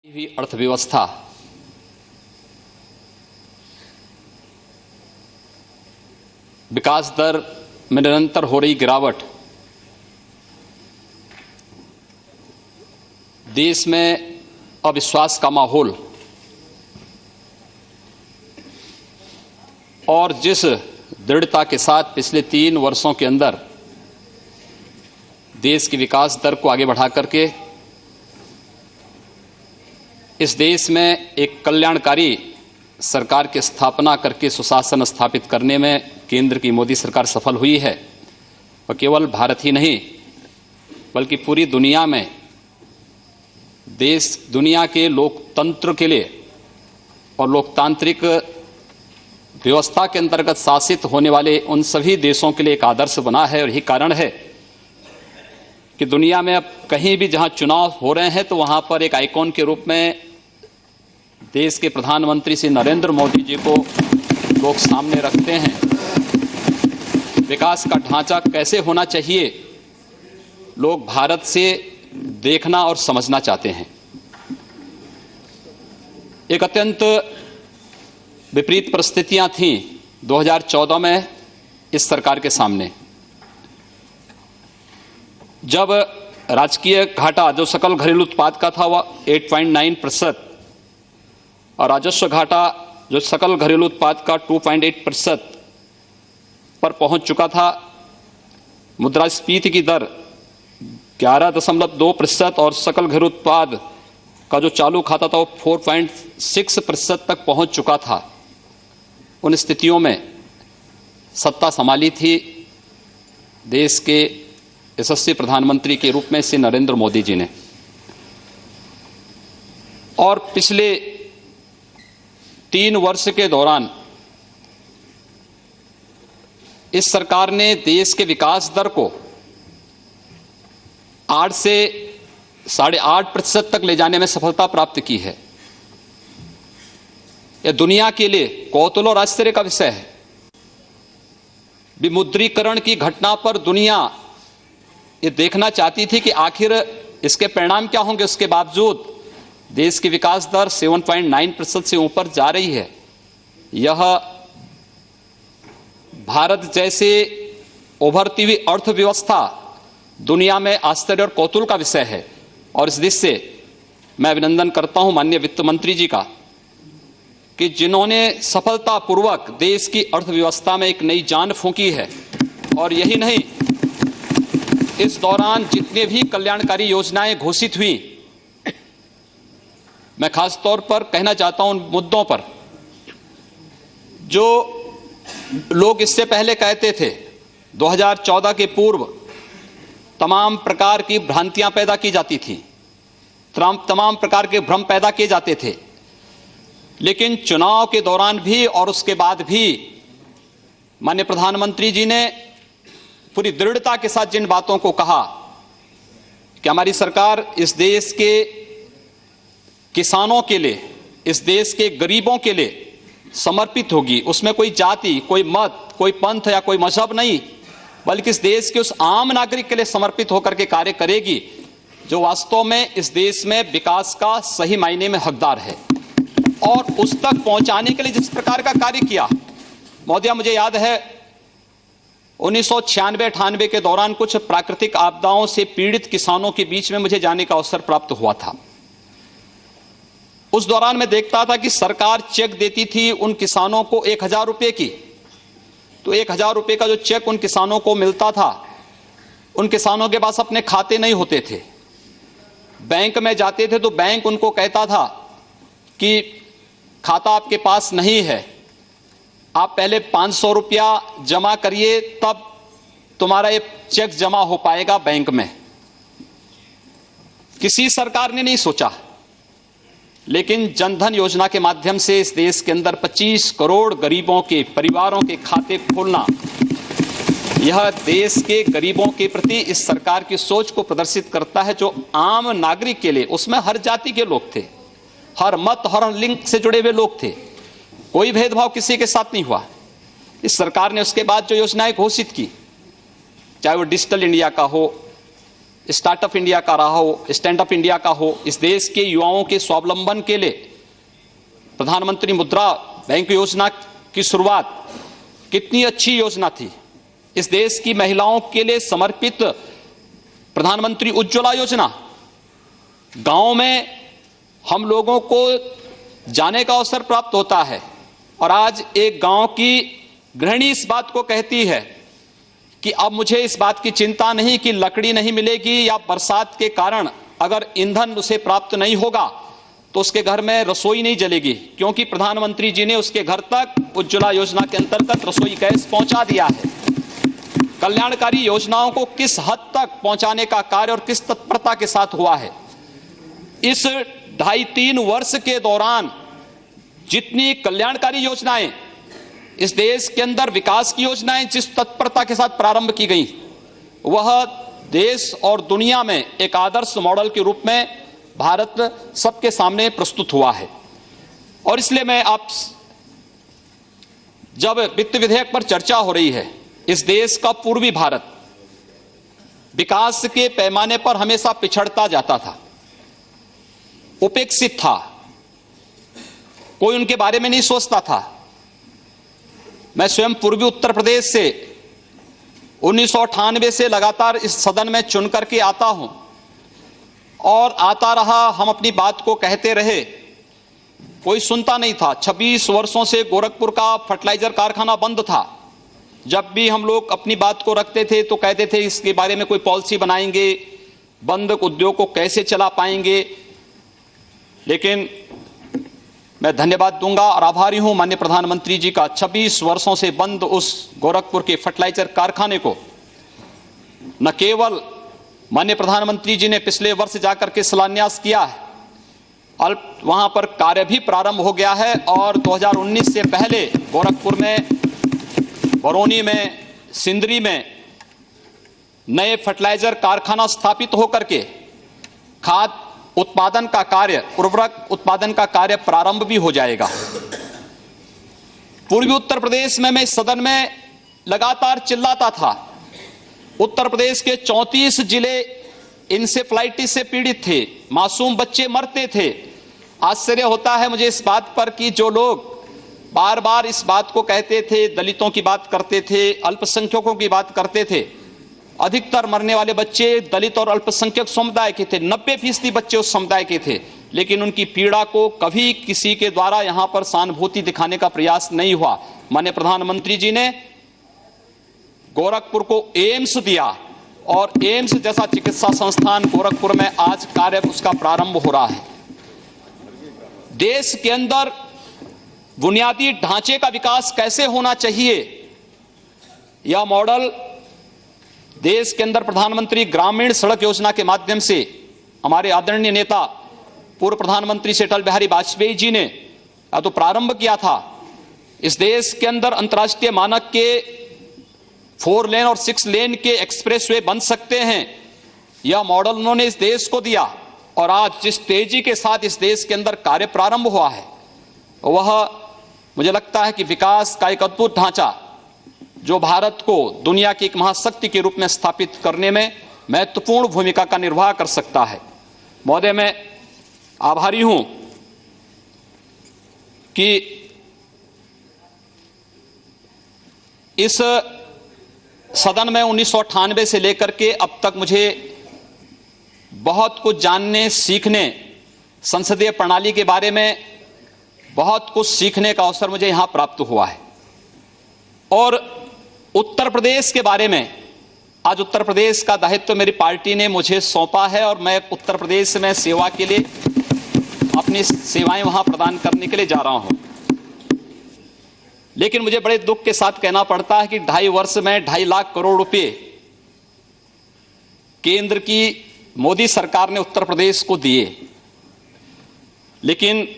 हुई अर्थव्यवस्था विकास दर में निरंतर हो रही गिरावट, देश में अविश्वास का माहौल और जिस दृढ़ता के साथ पिछले 3 वर्षों के अंदर देश की विकास दर को आगे बढ़ा करके इस देश में एक कल्याणकारी सरकार की स्थापना करके सुशासन स्थापित करने में केंद्र की मोदी सरकार सफल हुई है। और केवल भारत ही नहीं बल्कि पूरी दुनिया में दुनिया के लोकतंत्र के लिए और लोकतांत्रिक व्यवस्था के अंतर्गत शासित होने वाले उन सभी देशों के लिए एक आदर्श बना है। और यही कारण है कि दुनिया में अब कहीं भी जहां चुनाव हो रहे हैं तो वहां पर एक आइकॉन के रूप में देश के प्रधानमंत्री श्री नरेंद्र मोदी जी को लोग सामने रखते हैं। विकास का ढांचा कैसे होना चाहिए लोग भारत से देखना और समझना चाहते हैं। एक अत्यंत विपरीत परिस्थितियां थीं 2014 में इस सरकार के सामने, जब राजकीय घाटा जो सकल घरेलू उत्पाद का था वह 8.9% और राजस्व घाटा जो सकल घरेलू उत्पाद का 2.8% पर पहुंच चुका था। मुद्रास्फीति की दर 11.2% और सकल घरेलू उत्पाद का जो चालू खाता था वो 4.6% तक पहुंच चुका था। उन स्थितियों में सत्ता संभाली थी देश के यशस्वी प्रधानमंत्री के रूप में श्री नरेंद्र मोदी जी ने। और पिछले 3 वर्ष के दौरान इस सरकार ने देश के विकास दर को 8 से 8.5% तक ले जाने में सफलता प्राप्त की है। यह दुनिया के लिए कौतूहल और आश्चर्य का विषय है। विमुद्रीकरण की घटना पर दुनिया ये देखना चाहती थी कि आखिर इसके परिणाम क्या होंगे। उसके बावजूद देश की विकास दर 7.9% से ऊपर जा रही है। यह भारत जैसे उभरती हुई अर्थव्यवस्था दुनिया में आश्चर्य और कौतूहल का विषय है। और इस दृष्टि से मैं अभिनंदन करता हूं माननीय वित्त मंत्री जी का कि जिन्होंने सफलतापूर्वक देश की अर्थव्यवस्था में एक नई जान फूंकी है। और यही नहीं, इस दौरान जितने भी कल्याणकारी योजनाएं घोषित हुई, मैं खास तौर पर कहना चाहता हूं उन मुद्दों पर जो लोग इससे पहले कहते थे। 2014 के पूर्व तमाम प्रकार की भ्रांतियां पैदा की जाती थी, तमाम प्रकार के भ्रम पैदा किए जाते थे, लेकिन चुनाव के दौरान भी और उसके बाद भी माननीय प्रधानमंत्री जी ने पूरी दृढ़ता के साथ जिन बातों को कहा कि हमारी सरकार इस देश के किसानों के लिए, इस देश के गरीबों के लिए समर्पित होगी, उसमें कोई जाति, कोई मत, कोई पंथ या कोई मजहब नहीं, बल्कि इस देश के उस आम नागरिक के लिए समर्पित होकर के कार्य करेगी जो वास्तव में इस देश में विकास का सही मायने में हकदार है। और उस तक पहुंचाने के लिए जिस प्रकार का कार्य किया, महोदय मुझे याद है 1996-98 के दौरान कुछ प्राकृतिक आपदाओं से पीड़ित किसानों के बीच में मुझे जाने का अवसर प्राप्त हुआ था। उस दौरान मैं देखता था कि सरकार चेक देती थी उन किसानों को 1000 रुपए की, तो 1000 रुपए का जो चेक उन किसानों को मिलता था, उन किसानों के पास अपने खाते नहीं होते थे। बैंक में जाते थे तो बैंक उनको कहता था कि खाता आपके पास नहीं है, आप पहले 500 रुपया जमा करिए तब तुम्हारा ये चेक जमा हो पाएगा बैंक में। किसी सरकार ने नहीं सोचा, लेकिन जनधन योजना के माध्यम से इस देश के अंदर 25 करोड़ गरीबों के परिवारों के खाते खोलना, यह देश के गरीबों के प्रति इस सरकार की सोच को प्रदर्शित करता है। जो आम नागरिक के लिए, उसमें हर जाति के लोग थे, हर मत, हर लिंग से जुड़े हुए लोग थे, कोई भेदभाव किसी के साथ नहीं हुआ। इस सरकार ने उसके बाद जो योजनाएं घोषित की, चाहे वो डिजिटल इंडिया का हो, स्टार्टअप इंडिया का रहा हो, स्टैंड अप इंडिया का हो, इस देश के युवाओं के स्वावलंबन के लिए प्रधानमंत्री मुद्रा बैंक योजना की शुरुआत कितनी अच्छी योजना थी। इस देश की महिलाओं के लिए समर्पित प्रधानमंत्री उज्ज्वला योजना, गांव में हम लोगों को जाने का अवसर प्राप्त होता है और आज एक गांव की गृहिणी इस बात को कहती है कि अब मुझे इस बात की चिंता नहीं कि लकड़ी नहीं मिलेगी या बरसात के कारण अगर ईंधन उसे प्राप्त नहीं होगा तो उसके घर में रसोई नहीं जलेगी, क्योंकि प्रधानमंत्री जी ने उसके घर तक उज्ज्वला योजना के अंतर्गत रसोई गैस पहुंचा दिया है। कल्याणकारी योजनाओं को किस हद तक पहुंचाने का कार्य और किस तत्परता के साथ हुआ है। इस 2.5-3 वर्ष के दौरान जितनी कल्याणकारी योजनाएं इस देश के अंदर, विकास की योजनाएं जिस तत्परता के साथ प्रारंभ की गई, वह देश और दुनिया में एक आदर्श मॉडल के रूप में भारत सबके सामने प्रस्तुत हुआ है। और इसलिए मैं आप, जब वित्त विधेयक पर चर्चा हो रही है, इस देश का पूर्वी भारत विकास के पैमाने पर हमेशा पिछड़ता जाता था, उपेक्षित था, कोई उनके बारे में नहीं सोचता था। मैं स्वयं पूर्वी उत्तर प्रदेश से 1998 से लगातार इस सदन में चुन करके आता हूं और आता रहा, हम अपनी बात को कहते रहे, कोई सुनता नहीं था। 26 वर्षों से गोरखपुर का फर्टिलाइजर कारखाना बंद था। जब भी हम लोग अपनी बात को रखते थे तो कहते थे इसके बारे में कोई पॉलिसी बनाएंगे, बंद उद्योग को कैसे चला पाएंगे। लेकिन मैं धन्यवाद दूंगा और आभारी हूं माननीय प्रधानमंत्री जी का, 26 वर्षों से बंद उस गोरखपुर के फर्टिलाइजर कारखाने को न केवल माननीय प्रधानमंत्री जी ने पिछले वर्ष जाकर के शिलान्यास किया है, वहां पर कार्य भी प्रारंभ हो गया है और 2019 से पहले गोरखपुर में, बरौनी में, सिंदरी में नए फर्टिलाइजर कारखाना स्थापित होकर के खाद उत्पादन का कार्य, उर्वरक उत्पादन का कार्य प्रारंभ भी हो जाएगा। पूर्वी उत्तर प्रदेश में मैं इस सदन में लगातार चिल्लाता था, उत्तर प्रदेश के 34 जिले इंसेफ्लाइटिस से पीड़ित थे, मासूम बच्चे मरते थे। आश्चर्य होता है मुझे इस बात पर कि जो लोग बार बार इस बात को कहते थे, दलितों की बात करते थे, अल्पसंख्यकों की बात करते थे, अधिकतर मरने वाले बच्चे दलित और अल्पसंख्यक समुदाय के थे, 90% बच्चे उस समुदाय के थे। लेकिन उनकी पीड़ा को कभी किसी के द्वारा यहां पर सहानुभूति दिखाने का प्रयास नहीं हुआ। माननीय प्रधानमंत्री जी ने गोरखपुर को एम्स दिया और एम्स जैसा चिकित्सा संस्थान गोरखपुर में आज कार्य उसका प्रारंभ हो रहा है। देश के अंदर बुनियादी ढांचे का विकास कैसे होना चाहिए, यह मॉडल देश के अंदर प्रधानमंत्री ग्रामीण सड़क योजना के माध्यम से हमारे आदरणीय नेता पूर्व प्रधानमंत्री श्री अटल बिहारी वाजपेयी जी ने तो प्रारंभ किया था। इस देश के अंदर अंतर्राष्ट्रीय मानक के 4 लेन और 6 लेन के एक्सप्रेसवे बन सकते हैं, यह मॉडल उन्होंने इस देश को दिया। और आज जिस तेजी के साथ इस देश के अंदर कार्य प्रारंभ हुआ है, वह मुझे लगता है कि विकास का एक अद्भुत ढांचा जो भारत को दुनिया की एक महाशक्ति के रूप में स्थापित करने में महत्वपूर्ण भूमिका का निर्वाह कर सकता है। महोदय, मैं आभारी हूं कि इस सदन में 1998 से लेकर के अब तक मुझे बहुत कुछ जानने, सीखने, संसदीय प्रणाली के बारे में बहुत कुछ सीखने का अवसर मुझे यहां प्राप्त हुआ है। और उत्तर प्रदेश के बारे में, आज उत्तर प्रदेश का दायित्व मेरी पार्टी ने मुझे सौंपा है और मैं उत्तर प्रदेश में सेवा के लिए अपनी सेवाएं वहां प्रदान करने के लिए जा रहा हूं। लेकिन मुझे बड़े दुख के साथ कहना पड़ता है कि 2.5 वर्ष में 2.5 लाख करोड़ रुपए केंद्र की मोदी सरकार ने उत्तर प्रदेश को दिए, लेकिन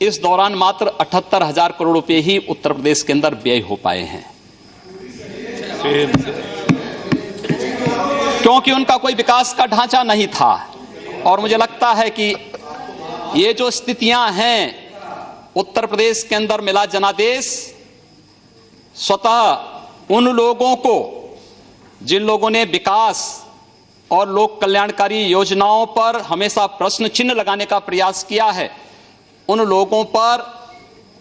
इस दौरान मात्र 78,000 करोड़ रुपए ही उत्तर प्रदेश के अंदर व्यय हो पाए हैं, क्योंकि उनका कोई विकास का ढांचा नहीं था। और मुझे लगता है कि ये जो स्थितियां हैं उत्तर प्रदेश के अंदर, मिला जनादेश स्वतः उन लोगों को, जिन लोगों ने विकास और लोक कल्याणकारी योजनाओं पर हमेशा प्रश्न चिन्ह लगाने का प्रयास किया है, उन लोगों पर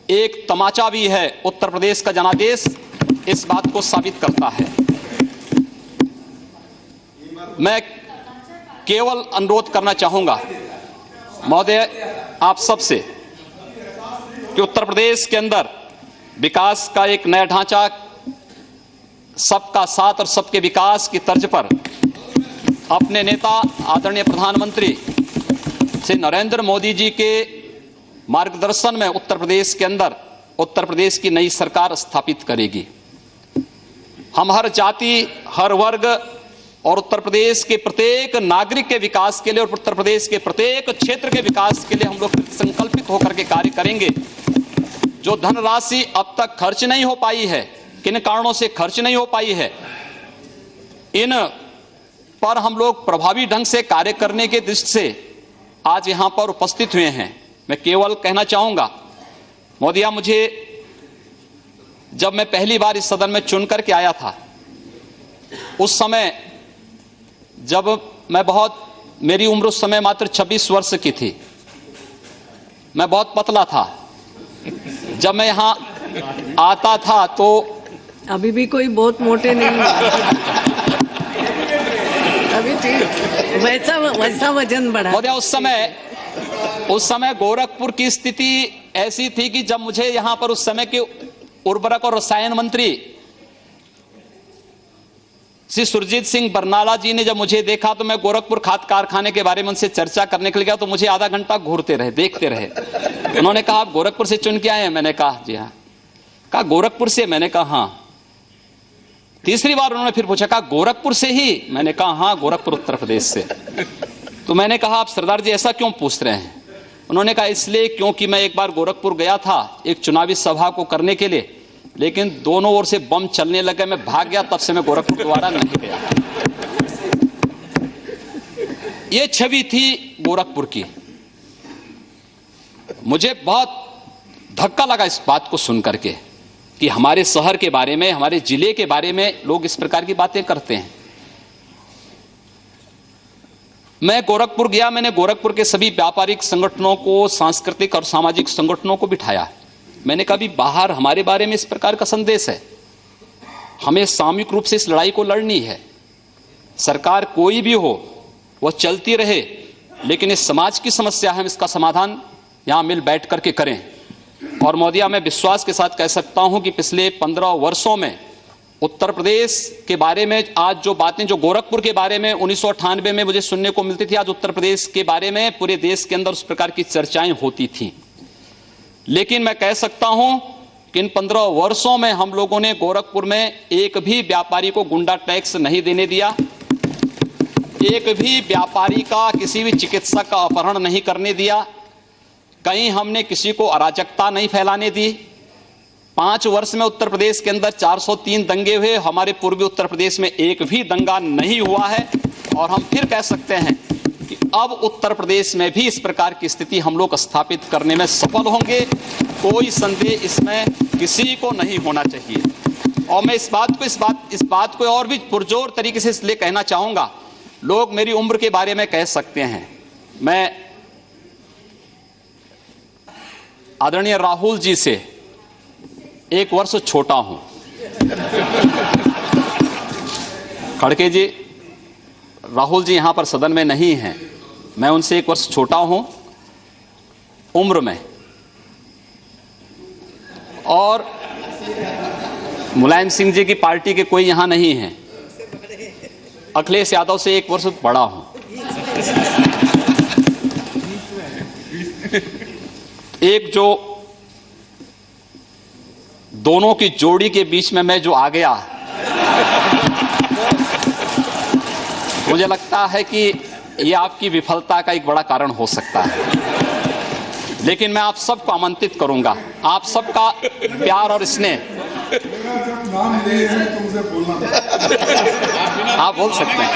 एक तमाचा भी है। उत्तर प्रदेश का जनादेश इस बात को साबित करता है। मैं केवल अनुरोध करना चाहूंगा महोदय आप सबसे कि उत्तर प्रदेश के अंदर विकास का एक नया ढांचा, सबका साथ और सबके विकास की तर्ज पर अपने नेता आदरणीय प्रधानमंत्री श्री नरेंद्र मोदी जी के मार्गदर्शन में उत्तर प्रदेश के अंदर उत्तर प्रदेश की नई सरकार स्थापित करेगी। हम हर जाति, हर वर्ग और उत्तर प्रदेश के प्रत्येक नागरिक के विकास के लिए और उत्तर प्रदेश के प्रत्येक क्षेत्र के विकास के लिए हम लोग संकल्पित होकर के कार्य करेंगे। जो धनराशि अब तक खर्च नहीं हो पाई है, किन कारणों से खर्च नहीं हो पाई है, इन पर हम लोग प्रभावी ढंग से कार्य करने के दृष्टि से आज यहां पर उपस्थित हुए हैं। मैं केवल कहना चाहूंगा मोदिया, मुझे जब मैं पहली बार इस सदन में चुन करके आया था, उस समय जब मैं मेरी उम्र उस समय मात्र 26 वर्ष की थी, मैं बहुत पतला था। जब मैं यहां आता था तो अभी भी कोई बहुत मोटे नहीं है। अभी ठीक वैसा वजन बढ़ा। उस समय गोरखपुर की स्थिति ऐसी थी कि जब मुझे यहां पर उस समय के उर्वरक और रसायन मंत्री श्री सुरजीत सिंह बरनाला जी ने जब मुझे देखा तो मैं गोरखपुर खाद कारखाने के बारे में उनसे चर्चा करने के लिए गया, तो मुझे आधा घंटा घूरते रहे, देखते रहे। उन्होंने कहा आप गोरखपुर से चुन के आए हैं? मैंने कहा जी हाँ। कहा गोरखपुर से? मैंने कहा हाँ। तीसरी बार उन्होंने फिर पूछा, कहा गोरखपुर से ही? मैंने कहा हाँ, गोरखपुर उत्तर प्रदेश से। तो मैंने कहा आप सरदार जी ऐसा क्यों पूछ रहे हैं? उन्होंने कहा इसलिए क्योंकि मैं एक बार गोरखपुर गया था एक चुनावी सभा को करने के लिए, लेकिन दोनों ओर से बम चलने लगे, मैं भाग गया, तब से मैं गोरखपुर दोबारा नहीं गया। ये छवि थी गोरखपुर की। मुझे बहुत धक्का लगा इस बात को सुनकर के कि हमारे शहर के बारे में, हमारे जिले के बारे में लोग इस प्रकार की बातें करते हैं। मैं गोरखपुर गया, मैंने गोरखपुर के सभी व्यापारिक संगठनों को, सांस्कृतिक और सामाजिक संगठनों को बिठाया। मैंने कहा भी बाहर हमारे बारे में इस प्रकार का संदेश है, हमें सामूहिक रूप से इस लड़ाई को लड़नी है। सरकार कोई भी हो वह चलती रहे, लेकिन इस समाज की समस्या है, हम इसका समाधान यहां मिल बैठ करके करें। और मोदिया, मैं विश्वास के साथ कह सकता हूं कि पिछले 15 वर्षों में उत्तर प्रदेश के बारे में आज जो बातें, जो गोरखपुर के बारे में 1998 में मुझे सुनने को मिलती थी, आज उत्तर प्रदेश के बारे में पूरे देश के अंदर उस प्रकार की चर्चाएं होती थी। लेकिन मैं कह सकता हूं कि इन 15 वर्षों में हम लोगों ने गोरखपुर में एक भी व्यापारी को गुंडा टैक्स नहीं देने दिया, एक भी व्यापारी का, किसी भी चिकित्सक का अपहरण नहीं करने दिया, कहीं हमने किसी को अराजकता नहीं फैलाने दी। 5 वर्ष में उत्तर प्रदेश के अंदर 403 दंगे हुए, हमारे पूर्वी उत्तर प्रदेश में एक भी दंगा नहीं हुआ है। और हम फिर कह सकते हैं कि अब उत्तर प्रदेश में भी इस प्रकार की स्थिति हम लोग स्थापित करने में सफल होंगे, कोई संदेह इसमें किसी को नहीं होना चाहिए। और मैं इस बात को और भी पुरजोर तरीके से इसलिए कहना चाहूंगा, लोग मेरी उम्र के बारे में कह सकते हैं, मैं आदरणीय राहुल जी से 1 वर्ष छोटा हूं। खड़के जी, राहुल जी यहां पर सदन में नहीं हैं, मैं उनसे 1 वर्ष छोटा हूं उम्र में। और मुलायम सिंह जी की पार्टी के कोई यहां नहीं है। अखिलेश यादव से 1 वर्ष बड़ा हूं। एक जो दोनों की जोड़ी के बीच में मैं जो आ गया, मुझे लगता है कि यह आपकी विफलता का एक बड़ा कारण हो सकता है। लेकिन मैं आप सबको आमंत्रित करूंगा, आप सबका प्यार और स्नेह। नाम नहीं है तुमसे बोलना, आप बोल सकते हैं।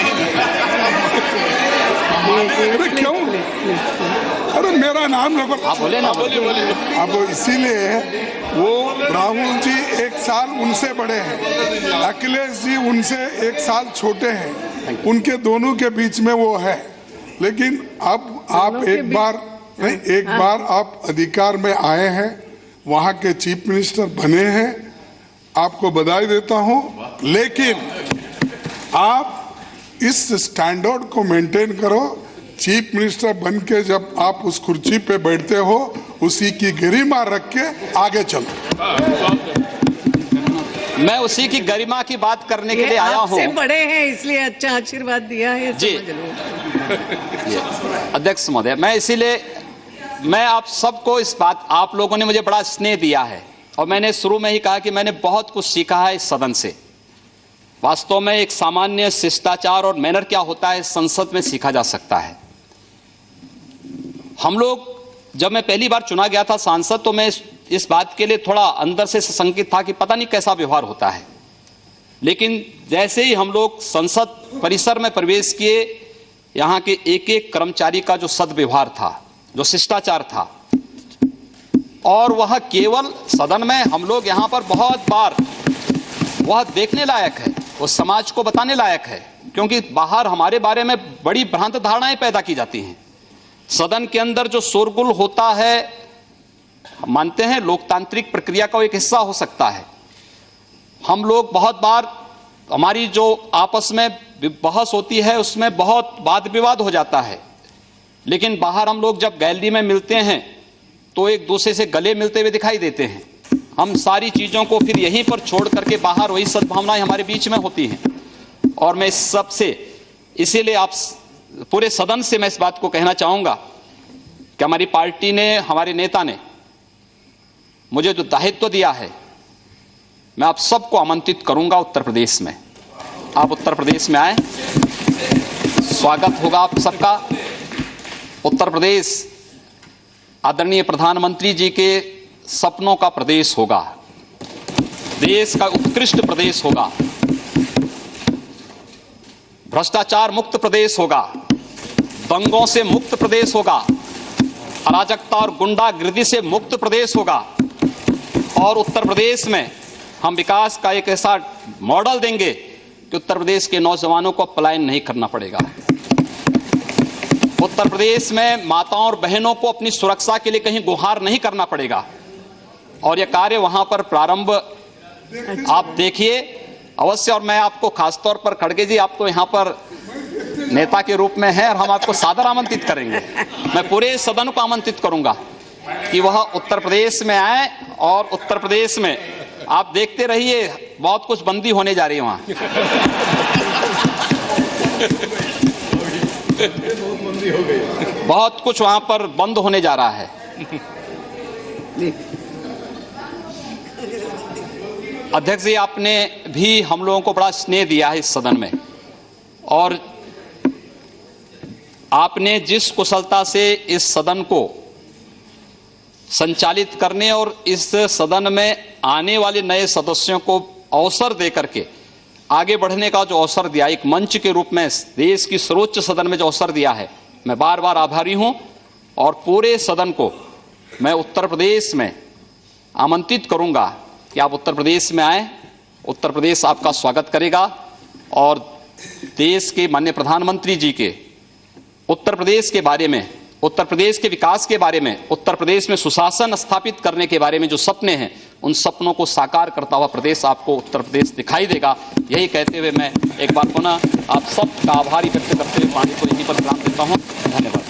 अरे क्यों? अरे मेरा नाम लो, आप बोले ना। अब इसीलिए वो राहुल जी 1 साल उनसे बड़े हैं, अखिलेश जी उनसे 1 साल छोटे हैं, उनके दोनों के बीच में वो है। लेकिन अब आप एक बार आप अधिकार में आए हैं, वहां के चीफ मिनिस्टर बने हैं, आपको बधाई देता हूं। लेकिन आप इस स्टैंडर्ड को मेंटेन करो। चीफ मिनिस्टर बन के जब आप उस कुर्सी पे बैठते हो, उसी की गरिमा रख के आगे चलो। मैं उसी की गरिमा की बात करने के लिए आया हूं। आपसे बड़े हैं इसलिए अच्छा आशीर्वाद दिया है, जी अध्यक्ष महोदय, मैं आप सबको इस बात, आप लोगों ने मुझे बड़ा स्नेह दिया है और मैंने शुरू में ही कहा कि मैंने बहुत कुछ सीखा है इस सदन से। वास्तव में एक सामान्य शिष्टाचार और मैनर क्या होता है संसद में सीखा जा सकता है। हम लोग, जब मैं पहली बार चुना गया था सांसद, तो मैं इस बात के लिए थोड़ा अंदर से संकित था कि पता नहीं कैसा व्यवहार होता है। लेकिन जैसे ही हम लोग संसद परिसर में प्रवेश किए, यहाँ के एक एक कर्मचारी का जो सद्व्यवहार था, जो शिष्टाचार था, और वह केवल सदन में हम लोग यहाँ पर बहुत बार वह देखने लायक है, वो समाज को बताने लायक है, क्योंकि बाहर हमारे बारे में बड़ी भ्रांत धारणाएं पैदा की जाती हैं। सदन के अंदर जो शोरगुल होता है, मानते हैं लोकतांत्रिक प्रक्रिया का एक हिस्सा हो सकता है। हम लोग बहुत बार, हमारी जो आपस में बहस होती है उसमें बहुत वाद विवाद हो जाता है, लेकिन बाहर हम लोग जब गैलरी में मिलते हैं तो एक दूसरे से गले मिलते हुए दिखाई देते हैं। हम सारी चीजों को फिर यहीं पर छोड़ करके बाहर वही सद्भावनाएं हमारे बीच में होती हैं। और मैं इस सब से, इसीलिए आप पूरे सदन से मैं इस बात को कहना चाहूंगा कि हमारी पार्टी ने, हमारे नेता ने मुझे जो दायित्व दिया है, मैं आप सबको आमंत्रित करूंगा उत्तर प्रदेश में। आप उत्तर प्रदेश में आए, स्वागत होगा आप सबका। उत्तर प्रदेश आदरणीय प्रधानमंत्री जी के सपनों का प्रदेश होगा, देश का उत्कृष्ट प्रदेश होगा, भ्रष्टाचार मुक्त प्रदेश होगा, दंगों से मुक्त प्रदेश होगा, अराजकता और गुंडागिर्दी से मुक्त प्रदेश होगा। और उत्तर प्रदेश में हम विकास का एक ऐसा मॉडल देंगे कि उत्तर प्रदेश के नौजवानों को पलायन नहीं करना पड़ेगा। उत्तर प्रदेश में माताओं और बहनों को अपनी सुरक्षा के लिए कहीं गुहार नहीं करना पड़ेगा। और यह कार्य वहां पर प्रारंभ आप देखिए अवश्य। और मैं आपको खासतौर पर, खड़गे जी, आप तो यहाँ पर नेता के रूप में हैं और हम आपको सादर आमंत्रित करेंगे। मैं पूरे सदन को आमंत्रित करूंगा कि वह उत्तर प्रदेश में आए, और उत्तर प्रदेश में आप देखते रहिए बहुत कुछ बंदी होने जा रही है वहां। बहुत कुछ वहां पर बंद होने जा रहा है। अध्यक्ष जी, आपने भी हम लोगों को बड़ा स्नेह दिया है इस सदन में, और आपने जिस कुशलता से इस सदन को संचालित करने और इस सदन में आने वाले नए सदस्यों को अवसर दे करके आगे बढ़ने का जो अवसर दिया, एक मंच के रूप में देश की सर्वोच्च सदन में जो अवसर दिया है, मैं बार बार आभारी हूं। और पूरे सदन को मैं उत्तर प्रदेश में आमंत्रित करूंगा कि आप उत्तर प्रदेश में आए। उत्तर प्रदेश आपका स्वागत करेगा और देश के माननीय प्रधानमंत्री जी के उत्तर प्रदेश के बारे में, उत्तर प्रदेश के विकास के बारे में, उत्तर प्रदेश में सुशासन स्थापित करने के बारे में जो सपने हैं, उन सपनों को साकार करता हुआ प्रदेश आपको उत्तर प्रदेश दिखाई देगा। यही कहते हुए मैं एक बार पुनः आप सबका आभारी व्यक्त करते हुए वाणी को यहीं पर विराम देता हूं। धन्यवाद।